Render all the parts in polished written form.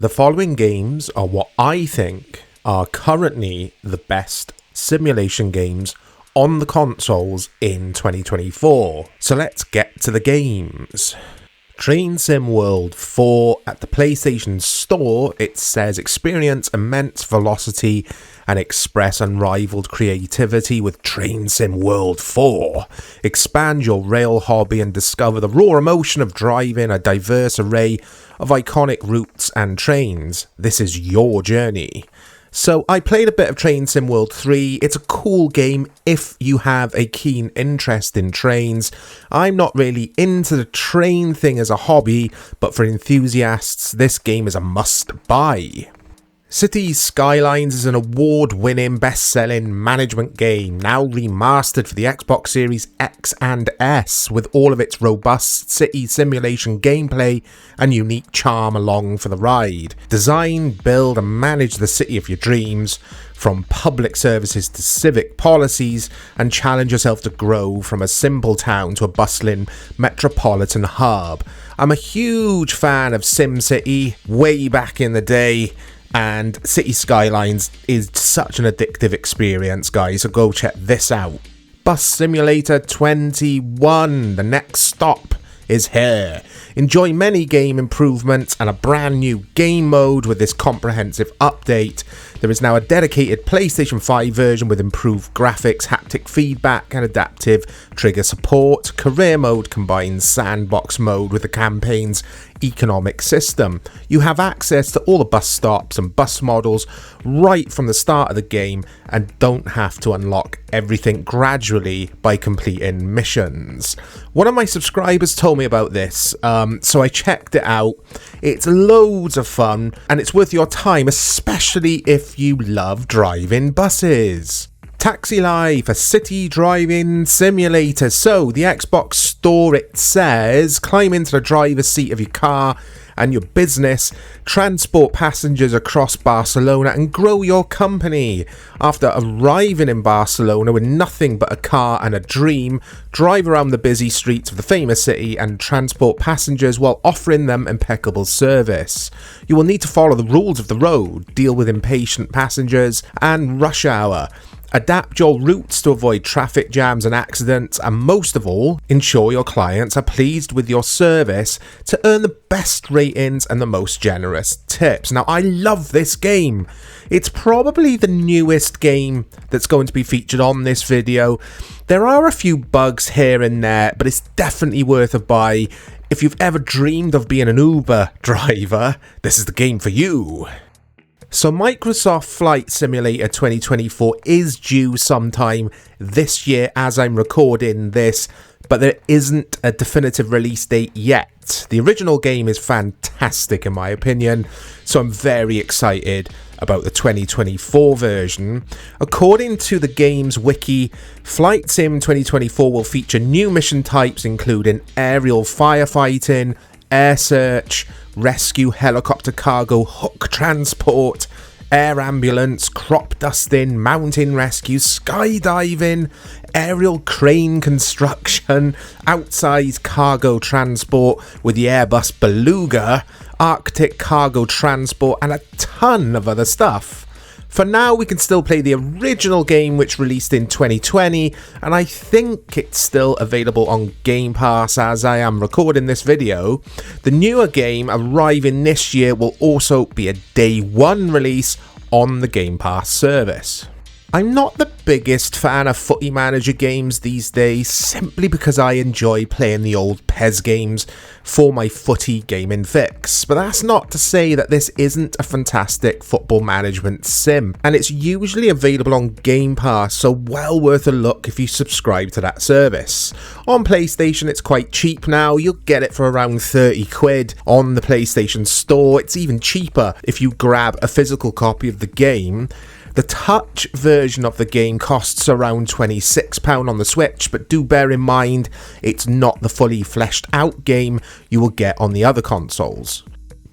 The following games are what I think are currently the best simulation games on the consoles in 2024. So let's get to the games. Train Sim World 4 at the PlayStation Store, it says experience immense velocity and express unrivaled creativity with Train Sim World 4. Expand your rail hobby and discover the raw emotion of driving a diverse array of iconic routes and trains. This is your journey. So I played a bit of Train Sim World 3. It's a cool game if you have a keen interest in trains. I'm not really into the train thing as a hobby, but for enthusiasts, this game is a must-buy. Cities Skylines is an award-winning, best-selling management game, now remastered for the Xbox Series X and S, with all of its robust city simulation gameplay and unique charm along for the ride. Design, build and manage the city of your dreams, from public services to civic policies, and challenge yourself to grow from a simple town to a bustling metropolitan hub. I'm a huge fan of SimCity way back in the day, and City Skylines is such an addictive experience, guys, so go check this out. Bus Simulator 21, the next stop is here. Enjoy many game improvements and a brand new game mode with this comprehensive update. There is now a dedicated PlayStation 5 version with improved graphics, haptic feedback and adaptive trigger support. Career mode combines sandbox mode with the campaign's economic system. You have access to all the bus stops and bus models right from the start of the game and don't have to unlock everything gradually by completing missions. One of my subscribers told me about this, so I checked it out. It's loads of fun and it's worth your time, especially if you love driving buses. Taxi Life, a city driving simulator. So, the Xbox Store, it says, climb into the driver's seat of your car and your business, transport passengers across Barcelona and grow your company. After arriving in Barcelona with nothing but a car and a dream, drive around the busy streets of the famous city and transport passengers while offering them impeccable service. You will need to follow the rules of the road, deal with impatient passengers and rush hour. Adapt your routes to avoid traffic jams and accidents, and most of all, ensure your clients are pleased with your service to earn the best ratings and the most generous tips. Now, I love this game. It's probably the newest game that's going to be featured on this video. There are a few bugs here and there, but it's definitely worth a buy. If you've ever dreamed of being an Uber driver, this is the game for you. So Microsoft Flight Simulator 2024 is due sometime this year as I'm recording this, but there isn't a definitive release date yet. The original game is fantastic in my opinion, so I'm very excited about the 2024 version. According to the game's wiki, Flight Sim 2024 will feature new mission types including aerial firefighting, air search, rescue, helicopter cargo, hook transport, air ambulance, crop dusting, mountain rescue, skydiving, aerial crane construction, outside cargo transport with the Airbus Beluga, Arctic cargo transport, and a ton of other stuff. For now, we can still play the original game which released in 2020, and I think it's still available on Game Pass as I am recording this video. The newer game arriving this year will also be a day one release on the Game Pass service. I'm not the biggest fan of footy manager games these days, simply because I enjoy playing the old PES games for my footy gaming fix. But that's not to say that this isn't a fantastic football management sim, and it's usually available on Game Pass, so well worth a look if you subscribe to that service. On PlayStation it's quite cheap now, you'll get it for around 30 quid on the PlayStation Store. It's even cheaper if you grab a physical copy of the game. The touch version of the game costs around £26 on the Switch, but do bear in mind it's not the fully fleshed out game you will get on the other consoles.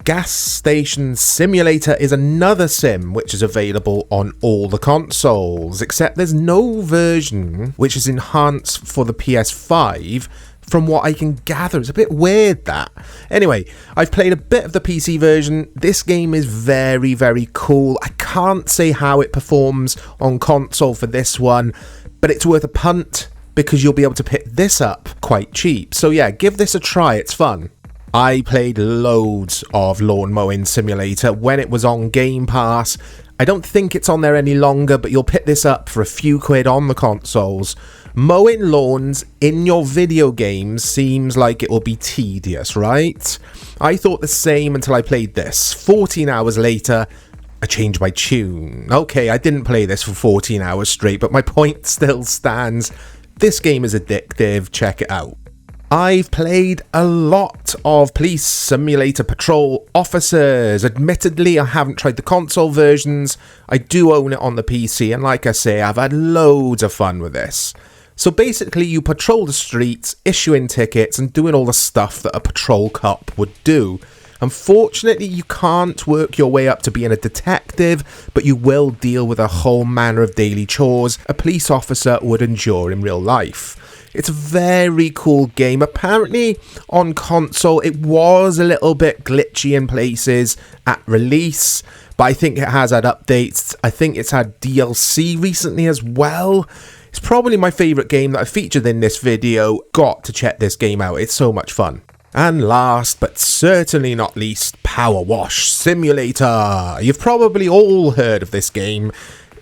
Gas Station Simulator is another sim which is available on all the consoles, except there's no version which is enhanced for the PS5 from what I can gather. It's a bit weird, that. Anyway, I've played a bit of the PC version. This game is very, very cool. I can't say how it performs on console for this one, but it's worth a punt because you'll be able to pick this up quite cheap. So yeah, give this a try, it's fun. I played loads of Lawn Mowing Simulator when it was on Game Pass. I don't think it's on there any longer, but you'll pick this up for a few quid on the consoles. Mowing lawns in your video games seems like it will be tedious, right? I thought the same until I played this. 14 hours later, I changed my tune. Okay, I didn't play this for 14 hours straight, but my point still stands. This game is addictive, check it out. I've played a lot of Police Simulator Patrol Officers. Admittedly, I haven't tried the console versions. I do own it on the PC, and like I say, I've had loads of fun with this. So basically, you patrol the streets, issuing tickets, and doing all the stuff that a patrol cop would do. Unfortunately, you can't work your way up to being a detective, but you will deal with a whole manner of daily chores a police officer would endure in real life. It's a very cool game. Apparently, on console, it was a little bit glitchy in places at release, but I think it has had updates. I think it's had DLC recently as well. It's probably my favourite game that I featured in this video. Got to check this game out, it's so much fun. And last, but certainly not least, PowerWash Simulator. You've probably all heard of this game.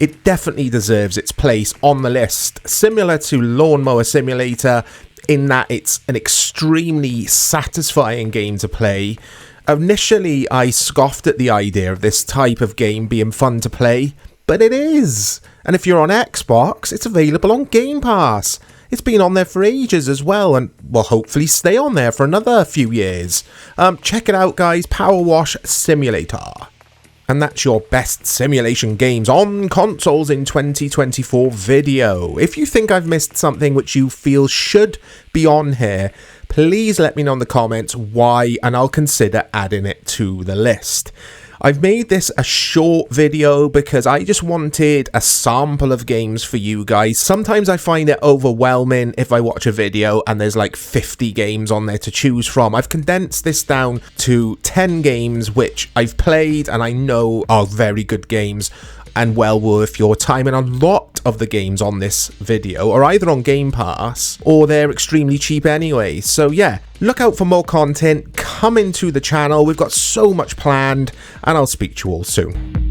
It definitely deserves its place on the list. Similar to Lawnmower Simulator, in that it's an extremely satisfying game to play. Initially, I scoffed at the idea of this type of game being fun to play, but it is. And if you're on Xbox, it's available on Game Pass. It's been on there for ages as well, and will hopefully stay on there for another few years. Check it out, guys. PowerWash Simulator. And that's your best simulation games on consoles in 2024 video. If you think I've missed something which you feel should be on here, please let me know in the comments why, and I'll consider adding it to the list. I've made this a short video because I just wanted a sample of games for you guys. Sometimes I find it overwhelming if I watch a video and there's like 50 games on there to choose from. I've condensed this down to 10 games which I've played and I know are very good games and well worth your time, and a lot of the games on this video are either on Game Pass or they're extremely cheap anyway. So yeah, look out for more content coming to the channel. We've got so much planned, and I'll speak to you all soon.